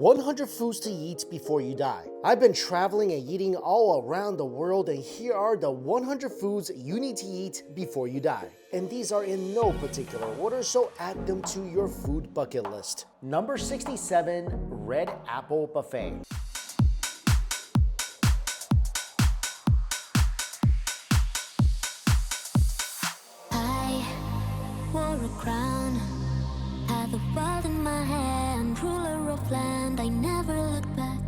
100 foods to eat before you die. I've been traveling and eating all around the world, and here are the 100 foods you need to eat before you die. And these are in no particular order, so add them to your food bucket list. Number 67, Red Apple Buffet. I wore a crown, had the world in my hand, ruler of land. I never looked back.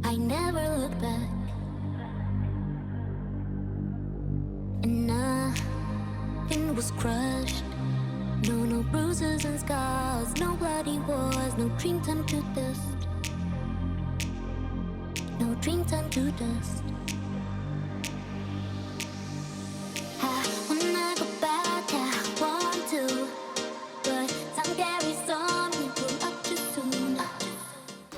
I never looked back. And nothing was crushed. No bruises and scars, no bloody wars, no dream turned to dust. No dream turned to dust. When I go back, I want to, but time carries on, we grew up too soon.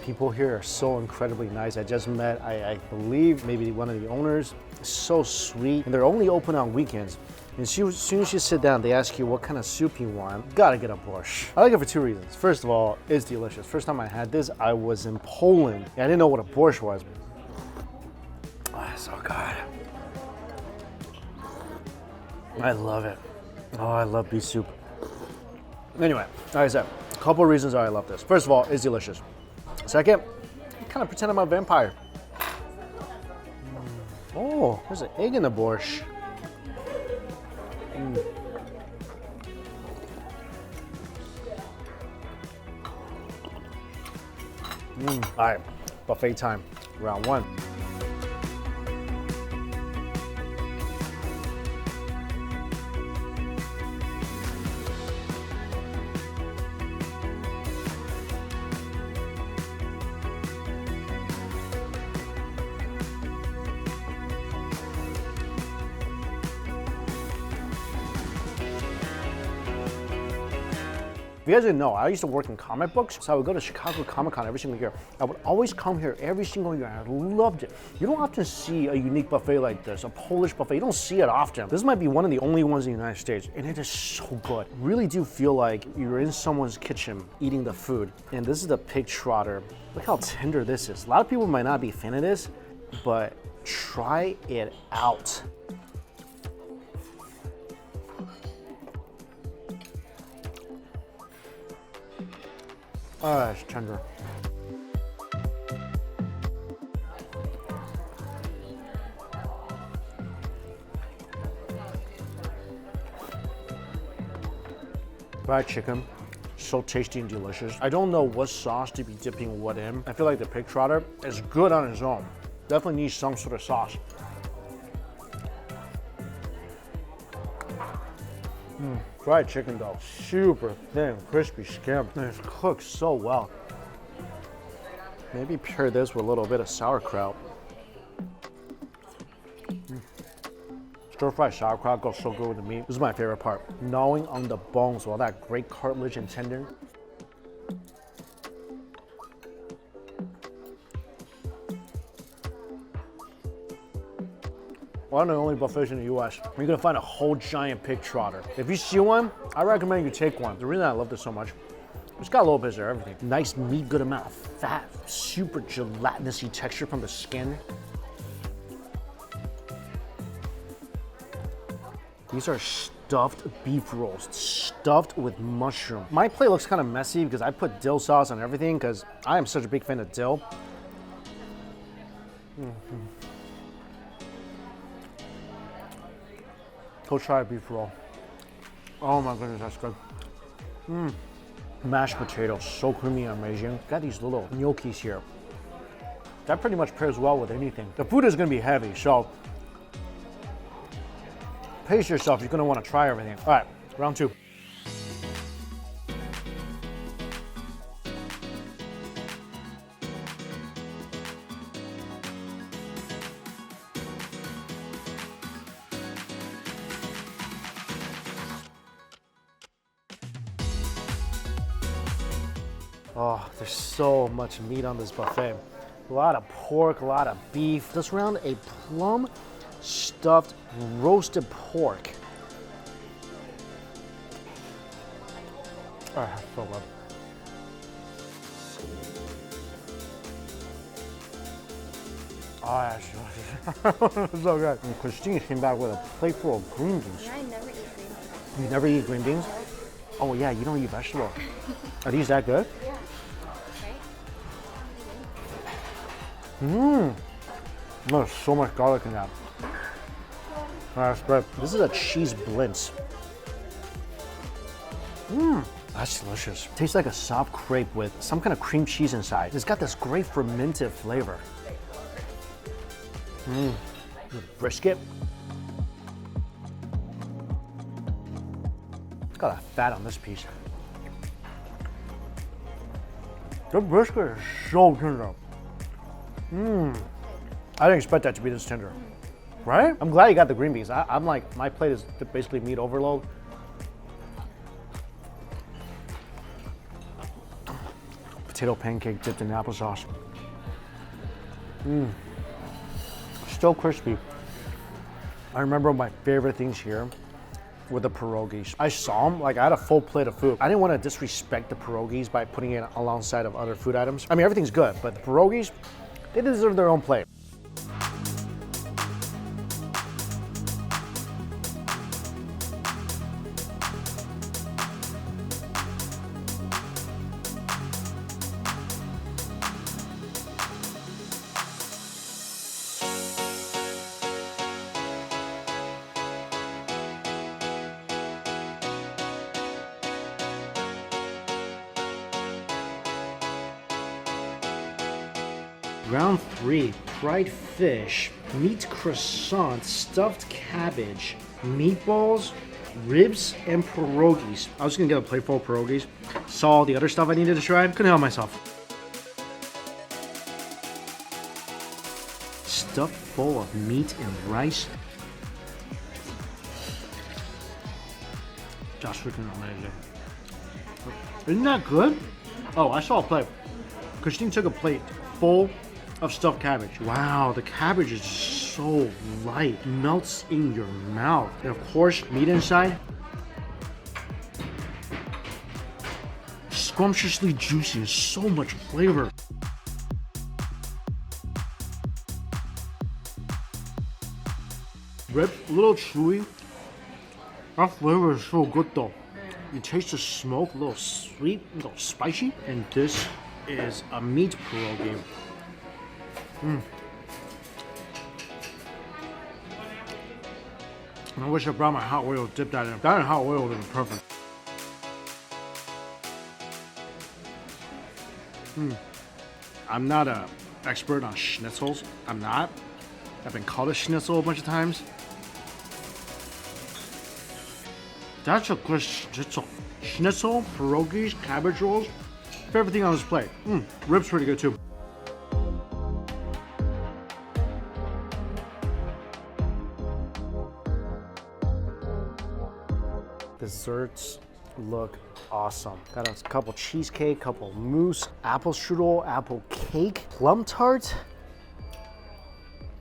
People here are so incredibly nice. I just met, I believe, maybe one of the owners. So sweet, and they're only open on weekends. And as soon as you sit down, they ask you what kind of soup you want. Gotta get a borscht. I like it for two reasons. First of all, it's delicious. First time I had this, I was in Poland. I didn't know what a borscht was. Oh, it's so good. I love it. Oh, I love beef soup. Anyway, like I said, a couple of reasons why I love this. First of all, it's delicious. Second, I kind of pretend I'm a vampire. Oh, there's an egg in the borscht. All right, buffet time, round one. If you guys didn't know, I used to work in comic books, so I would go to Chicago Comic-Con every single year. I would always come here every single year, and I loved it. You don't often see a unique buffet like this, a Polish buffet. You don't see it often. This might be one of the only ones in the United States, and it is so good. Really do feel like you're in someone's kitchen eating the food. And this is the pig trotter. Look how tender this is. A lot of people might not be a fan of this, but try it out. Oh, it's tender. Fried chicken, so tasty and delicious. I don't know what sauce to be dipping what in. I feel like the pig trotter is good on its own. Definitely needs some sort of sauce. Fried chicken though, super thin, crispy skin. And it's cooked so well. Maybe pair this with a little bit of sauerkraut. Stir-fried sauerkraut goes so good with the meat. This is my favorite part. Gnawing on the bones with all that great cartilage and tendon. One of the only buffets in the US, you're gonna find a whole giant pig trotter. If you see one, I recommend you take one. The reason I love this so much, it's got a little bit of everything. Nice meat, good amount of fat, super gelatinousy texture from the skin. These are stuffed beef rolls, stuffed with mushroom. My plate looks kind of messy because I put dill sauce on everything because I am such a big fan of dill. Go try a beef roll. Oh my goodness, that's good. Mashed potatoes, so creamy and amazing. Got these little gnocchis here. That pretty much pairs well with anything. The food is gonna be heavy, so pace yourself, you're gonna wanna try everything. All right, round two. Oh, there's so much meat on this buffet. A lot of pork, a lot of beef. This round, a plum stuffed roasted pork. Ah, so good. Oh, that's so good. And Christine came back with a plate full of green beans. Yeah, I never eat green beans. You never eat green beans? Oh yeah, you don't eat vegetable. Are these that good? Yeah. Right? There's so much garlic in that. That's good. This is a cheese blintz. That's delicious. Tastes like a soft crepe with some kind of cream cheese inside. It's got this great fermented flavor. Brisket. It's got a fat on this piece. The brisket is so tender. I didn't expect that to be this tender. Right? I'm glad you got the green beans. I'm like, my plate is basically meat overload. Potato pancake dipped in applesauce. Still crispy. I remember my favorite things here were the pierogies. I saw them, like I had a full plate of food. I didn't want to disrespect the pierogies by putting it alongside of other food items. I mean, everything's good, but the pierogies, they deserve their own plate. Round 3, fried fish, meat croissant, stuffed cabbage, meatballs, ribs, and pierogies. I was gonna get a plate full of pierogies. Saw all the other stuff I needed to try, couldn't help myself. Stuffed full of meat and rice. Just freaking amazing. Isn't that good? Oh, I saw a plate. Christine took a plate full of stuffed cabbage. Wow, the cabbage is so light, melts in your mouth. And of course, meat inside. Scrumptiously juicy and so much flavor. Rib, a little chewy. That flavor is so good though. You taste the smoke, a little sweet, a little spicy. And this is a meat pierogi. I wish I brought my hot oil, dip that in. That and hot oil would be perfect. I'm not an expert on schnitzels. I'm not. I've been called a schnitzel a bunch of times. That's a good schnitzel. Schnitzel, pierogies, cabbage rolls, favorite thing on this plate. Ribs pretty good too. Desserts look awesome. Got a couple cheesecake, couple mousse, apple strudel, apple cake, plum tart.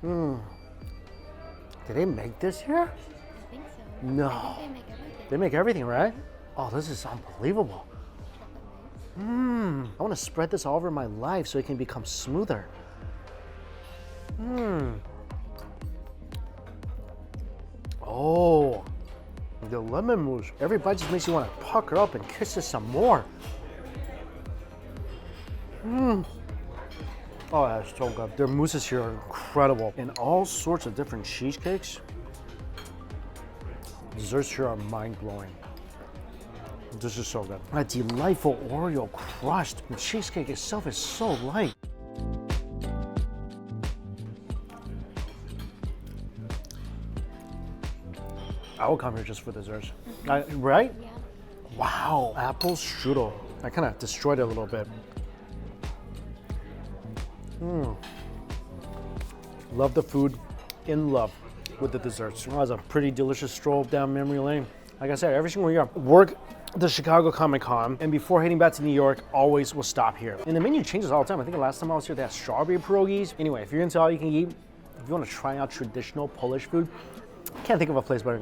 Did they make this here? I think so. No. I think they make everything. They make everything, right? Oh, this is unbelievable. I want to spread this all over my life so it can become smoother. Oh, the lemon mousse. Every bite just makes you want to pucker up and kiss this some more. Oh, that's so good. Their mousses here are incredible. And all sorts of different cheesecakes. Desserts here are mind-blowing. This is so good. A delightful Oreo crust. The cheesecake itself is so light. I will come here just for desserts. Right? Yeah. Wow, apple strudel. I kind of destroyed it a little bit. Love the food, in love with the desserts. That was a pretty delicious stroll down memory lane. Like I said, every single year, work the Chicago Comic-Con, and before heading back to New York, always will stop here. And the menu changes all the time. I think the last time I was here, they had strawberry pierogies. Anyway, if you're into all you can eat, if you want to try out traditional Polish food, can't think of a place better than this.